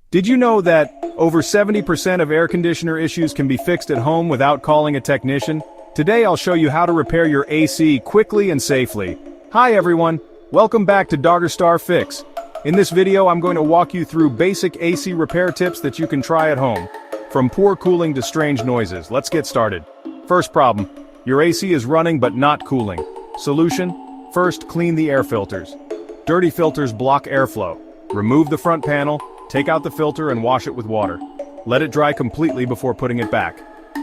Did you know that over 70% of air conditioner issues can be fixed at home without calling a technician? Today I'll show you how to repair your AC quickly and safely. Hi everyone, welcome back to Doggerstar Fix. In this video I'm going to walk you through basic AC repair tips that you can try at home. From poor cooling to strange noises, let's get started. First problem, your AC is running but not cooling. Solution, first clean the air filters. Dirty filters block airflow. Remove the front panel, take out the filter and wash it with water. Let it dry completely before putting it back.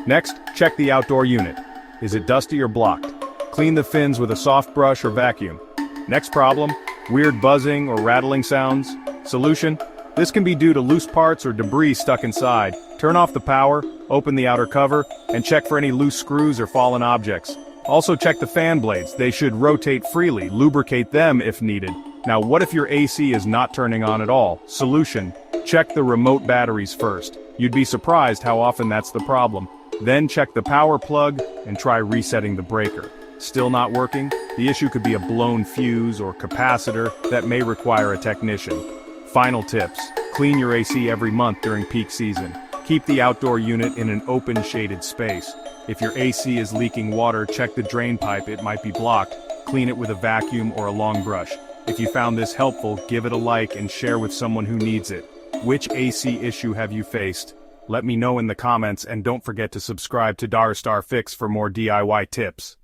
Next, check the outdoor unit. Is it dusty or blocked? Clean the fins with a soft brush or vacuum. Next problem, weird buzzing or rattling sounds. Solution, this can be due to loose parts or debris stuck inside. Turn off the power, open the outer cover, and check for any loose screws or fallen objects. Also check the fan blades, they should rotate freely, lubricate them if needed. Now what if your AC is not turning on at all? Solution, check the remote batteries first. You'd be surprised how often that's the problem. Then check the power plug and try resetting the breaker. Still not working? The issue could be a blown fuse or capacitor that may require a technician. Final tips, clean your AC every month during peak season. Keep the outdoor unit in an open shaded space. If your AC is leaking water, check the drain pipe, it might be blocked. Clean it with a vacuum or a long brush. If you found this helpful, give it a like and share with someone who needs it. Which AC issue have you faced? Let me know in the comments and don't forget to subscribe to Doggerstar Fix for more DIY tips.